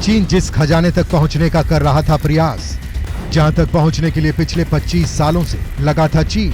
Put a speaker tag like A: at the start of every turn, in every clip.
A: चीन जिस खजाने तक पहुंचने का कर रहा था प्रयास, जहां तक पहुंचने के लिए पिछले 25 सालों से लगा था चीन,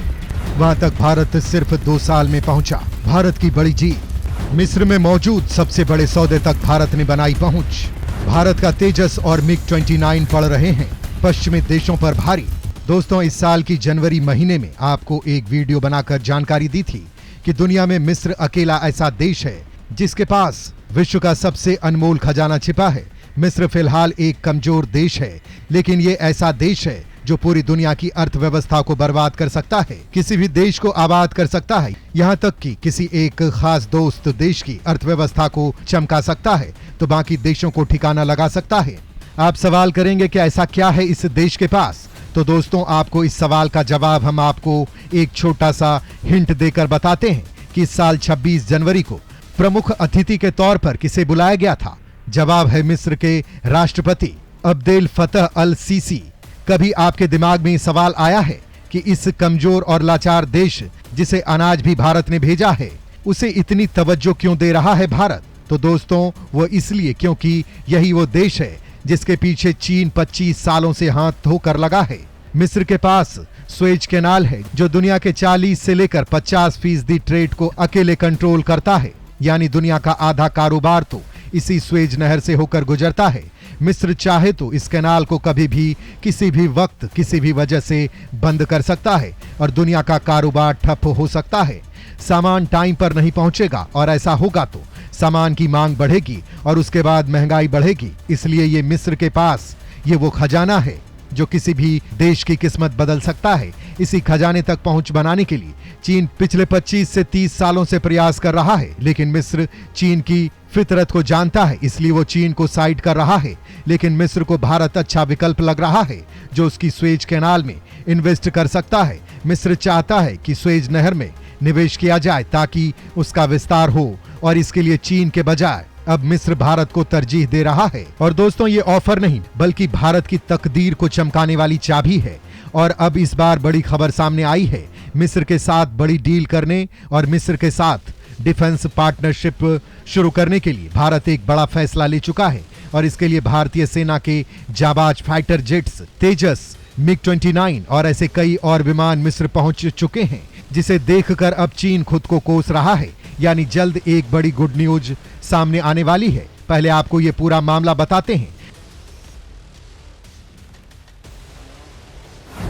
A: वहां तक भारत सिर्फ 2 साल में पहुंचा। भारत की बड़ी जीत। मिस्र में मौजूद सबसे बड़े सौदे तक भारत ने बनाई पहुंच। भारत का तेजस और मिग-29 पड़ रहे हैं पश्चिमी देशों पर भारी। दोस्तों, इस साल की जनवरी महीने में आपको एक वीडियो बनाकर जानकारी दी थी कि दुनिया में मिस्र अकेला ऐसा देश है जिसके पास विश्व का सबसे अनमोल खजाना छिपा है। मिस्र फिलहाल एक कमजोर देश है, लेकिन ये ऐसा देश है जो पूरी दुनिया की अर्थव्यवस्था को बर्बाद कर सकता है, किसी भी देश को आबाद कर सकता है, यहाँ तक कि किसी एक खास दोस्त देश की अर्थव्यवस्था को चमका सकता है तो बाकी देशों को ठिकाना लगा सकता है। आप सवाल करेंगे कि ऐसा क्या है इस देश के पास? तो दोस्तों, आपको इस सवाल का जवाब हम आपको एक छोटा सा हिंट देकर बताते हैं कि इस साल 26 जनवरी को प्रमुख अतिथि के तौर पर किसे बुलाया गया था। जवाब है मिस्र के राष्ट्रपति अब्देल फतह अल सीसी। कभी आपके दिमाग में सवाल आया है कि इस कमजोर और लाचार देश जिसे अनाज भी भारत ने भेजा है, उसे इतनी तवज्जो क्यों दे रहा है भारत? तो दोस्तों, वो इसलिए क्योंकि यही वो देश है जिसके पीछे चीन 25 सालों से हाथ धोकर लगा है। मिस्र के पास स्वेज कैनाल है जो दुनिया के 40 से लेकर 50% ट्रेड को अकेले कंट्रोल करता है, यानी दुनिया का आधा कारोबार तो इसी स्वेज नहर से होकर गुजरता है। मिस्र चाहे तो इस कैनाल को कभी भी किसी भी वक्त किसी भी वजह से बंद कर सकता है और दुनिया का कारोबार ठप हो सकता है। सामान टाइम पर नहीं पहुंचेगा और ऐसा होगा तो सामान की मांग बढ़ेगी और उसके बाद महंगाई बढ़ेगी। इसलिए ये मिस्र के पास ये वो खजाना है जो किसी भी देश की किस्मत बदल सकता है। इसी खजाने तक पहुंच बनाने के लिए चीन पिछले 25 से 30 सालों से प्रयास कर रहा है, लेकिन मिस्र चीन की फितरत को जानता है, इसलिए वो चीन को साइड कर रहा है। लेकिन मिस्र को भारत अच्छा विकल्प लग रहा है जो उसकी स्वेज कैनाल में इन्वेस्ट कर सकता है। मिस्र चाहता है कि स्वेज नहर में निवेश किया जाए ताकि उसका विस्तार हो और इसके लिए चीन के बजाय अब मिस्र भारत को तरजीह दे रहा है। और दोस्तों, ये ऑफर नहीं बल्कि भारत की तकदीर को चमकाने वाली चाबी है। और अब इस बार बड़ी खबर सामने आई है। मिस्र के साथ बड़ी डील करने और मिस्र के साथ डिफेंस पार्टनरशिप शुरू करने के लिए भारत एक बड़ा फैसला ले चुका है और इसके लिए भारतीय सेना के जाबाज फाइटर जेट्स तेजस, मिग-29 और ऐसे कई और विमान मिस्र पहुंच चुके हैं, जिसे देखकर अब चीन खुद को कोस रहा है। यानी जल्द एक बड़ी गुड न्यूज सामने आने वाली है। पहले आपको ये पूरा मामला बताते हैं।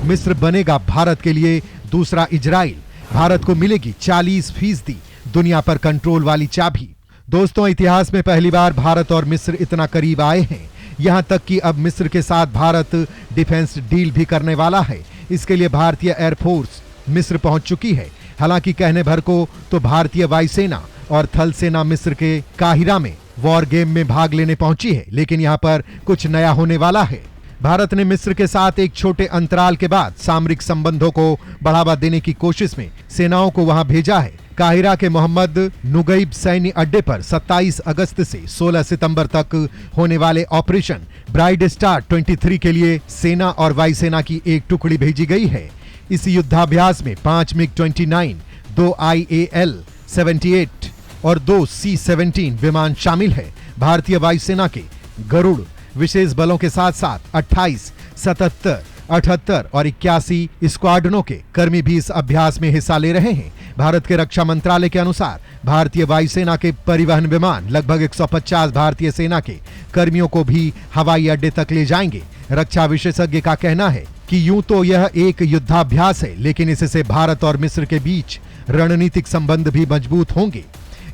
A: मिस्र बनेगा भारत के लिए दूसरा इजराइल। भारत को मिलेगी 40% दुनिया पर कंट्रोल वाली चाबी। दोस्तों, इतिहास में पहली बार भारत और मिस्र इतना करीब आए हैं, यहां तक कि अब मिस्र के साथ भारत डिफेंस डील भी करने वाला है। इसके लिए भारतीय एयरफोर्स मिस्र पहुंच चुकी है। हालांकि कहने भर को तो भारतीय वायुसेना और थल सेना मिस्र के काहिरा में वॉर गेम में भाग लेने पहुंची है, लेकिन यहां पर कुछ नया होने वाला है। भारत ने मिस्र के साथ एक छोटे अंतराल के बाद सामरिक संबंधों को बढ़ावा देने की कोशिश में सेनाओं को वहां भेजा है। काहिरा के मोहम्मद नुगैब सैन्य अड्डे पर 27 अगस्त से 16 सितंबर तक होने वाले ऑपरेशन ब्राइट स्टार 23 के लिए सेना और वायुसेना की एक टुकड़ी भेजी गई है। इस युद्धाभ्यास में 5 मिग-29, 2 IAL-78 और 2 C-17 विमान शामिल है। भारतीय वायुसेना के गरुड़ विशेष बलों के साथ साथ 28, 77, 78 और 81 स्क्वाड्रनों के कर्मी भी इस अभ्यास में हिस्सा ले रहे हैं। भारत के रक्षा मंत्रालय के अनुसार भारतीय वायुसेना के परिवहन विमान लगभग 150 भारतीय सेना के कर्मियों को भी हवाई अड्डे तक ले जाएंगे। रक्षा विशेषज्ञ का कहना है कि यूं तो यह एक युद्धाभ्यास है, लेकिन इससे भारत और मिस्र के बीच रणनीतिक संबंध भी मजबूत होंगे।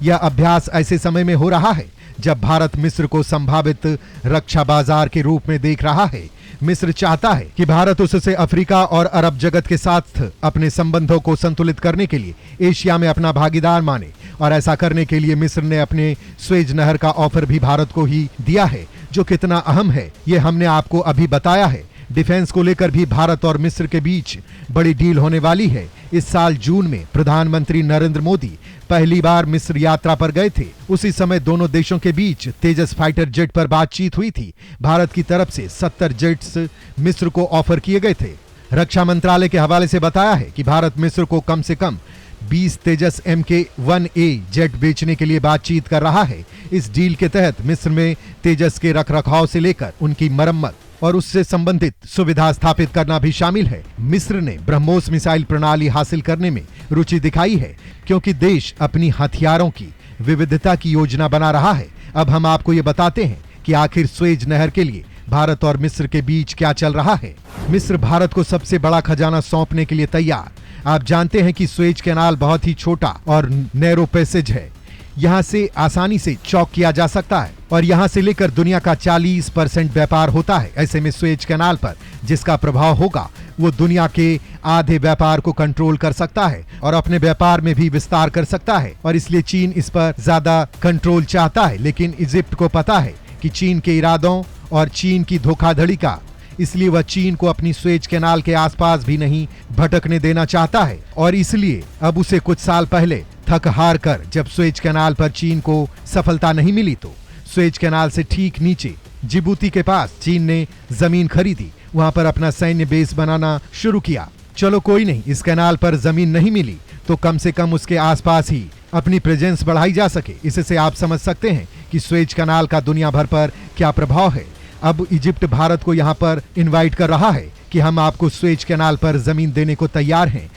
A: यह अभ्यास ऐसे समय में हो रहा है जब भारत मिस्र को संभावित रक्षा बाजार के रूप में देख रहा है। मिस्र चाहता है कि भारत उससे अफ्रीका और अरब जगत के साथ अपने संबंधों को संतुलित करने के लिए एशिया में अपना भागीदार माने, और ऐसा करने के लिए मिस्र ने अपने स्वेज नहर का ऑफर भी भारत को ही दिया है, जो कितना अहम है ये हमने आपको अभी बताया है। डिफेंस को लेकर भी भारत और मिस्र के बीच बड़ी डील होने वाली है। इस साल जून में प्रधानमंत्री नरेंद्र मोदी पहली बार मिस्र यात्रा पर गए थे। उसी समय दोनों देशों के बीच तेजस फाइटर जेट पर बातचीत हुई थी। भारत की तरफ से 70 जेट्स मिस्र को ऑफर किए गए थे। रक्षा मंत्रालय के हवाले से बताया है कि भारत मिस्र को कम से कम 20 तेजस MK-1A जेट बेचने के लिए बातचीत कर रहा है। इस डील के तहत मिस्र में तेजस के रखरखाव से लेकर उनकी मरम्मत और उससे संबंधित सुविधा स्थापित करना भी शामिल है। मिस्र ने ब्रह्मोस मिसाइल प्रणाली हासिल करने में रुचि दिखाई है, क्योंकि देश अपनी हथियारों की विविधता की योजना बना रहा है। अब हम आपको ये बताते हैं कि आखिर स्वेज नहर के लिए भारत और मिस्र के बीच क्या चल रहा है। मिस्र भारत को सबसे बड़ा खजाना सौंपने के लिए तैयार। आप जानते हैं कि स्वेज कैनाल बहुत ही छोटा और नैरो पैसेज है। यहाँ से आसानी से चौक किया जा सकता है और यहाँ से लेकर दुनिया का 40% व्यापार होता है। ऐसे में स्वेज कैनाल पर जिसका प्रभाव होगा वो दुनिया के आधे व्यापार को कंट्रोल कर सकता है और अपने व्यापार में भी विस्तार कर सकता है, और इसलिए चीन इस पर ज्यादा कंट्रोल चाहता है। लेकिन इजिप्ट को पता है कि चीन के इरादों और चीन की धोखाधड़ी का, इसलिए वह चीन को अपनी स्वेज कैनाल के आसपास भी नहीं भटकने देना चाहता है। और इसलिए अब उसे कुछ साल पहले थक हार कर जब स्वेज कैनाल पर चीन को सफलता नहीं मिली, तो स्वेज कैनाल से ठीक नीचे जिबूती के पास चीन ने जमीन खरीदी, वहां पर अपना सैन्य बेस बनाना शुरू किया। चलो कोई नहीं, इस कैनाल पर जमीन नहीं मिली तो कम से कम उसके आसपास ही अपनी प्रेजेंस बढ़ाई जा सके। इससे आप समझ सकते हैं कि स्वेज कैनाल का दुनिया भर पर क्या प्रभाव है। अब इजिप्ट भारत को यहाँ पर इनवाइट कर रहा है कि हम आपको स्वेज कैनाल पर जमीन देने को तैयार हैं।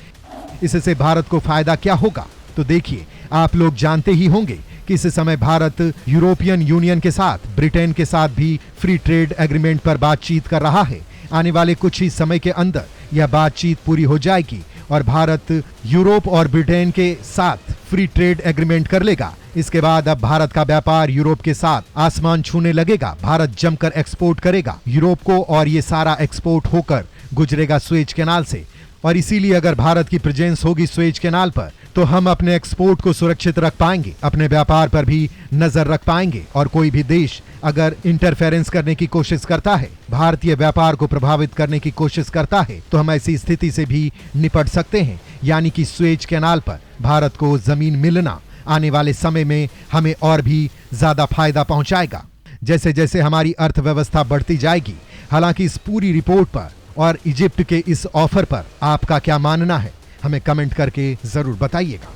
A: इससे भारत को फायदा क्या होगा, तो देखिए, आप लोग जानते ही होंगे कि इस समय भारत यूरोपियन यूनियन के साथ, ब्रिटेन के साथ भी फ्री ट्रेड एग्रीमेंट पर बातचीत कर रहा है। आने वाले कुछ ही समय के अंदर यह बातचीत पूरी हो जाएगी और भारत यूरोप और ब्रिटेन के साथ फ्री ट्रेड एग्रीमेंट कर लेगा। इसके बाद अब भारत का व्यापार यूरोप के साथ आसमान छूने लगेगा। भारत जमकर एक्सपोर्ट करेगा यूरोप को और ये सारा एक्सपोर्ट होकर गुजरेगा स्वेज कैनाल से। और इसीलिए अगर भारत की प्रेजेंस होगी स्वेज कैनाल पर तो हम अपने एक्सपोर्ट को सुरक्षित रख पाएंगे, अपने व्यापार पर भी नजर रख पाएंगे। और कोई भी देश अगर इंटरफेरेंस करने की कोशिश करता है, भारतीय व्यापार को प्रभावित करने की कोशिश करता है, तो हम ऐसी स्थिति से भी निपट सकते हैं। यानी कि स्वेज कैनाल पर भारत को जमीन मिलना आने वाले समय में हमें और भी ज्यादा फायदा पहुंचाएगा, जैसे जैसे हमारी अर्थव्यवस्था बढ़ती जाएगी। हालांकि इस पूरी रिपोर्ट पर और इजिप्ट के इस ऑफर पर आपका क्या मानना है, हमें कमेंट करके जरूर बताइएगा।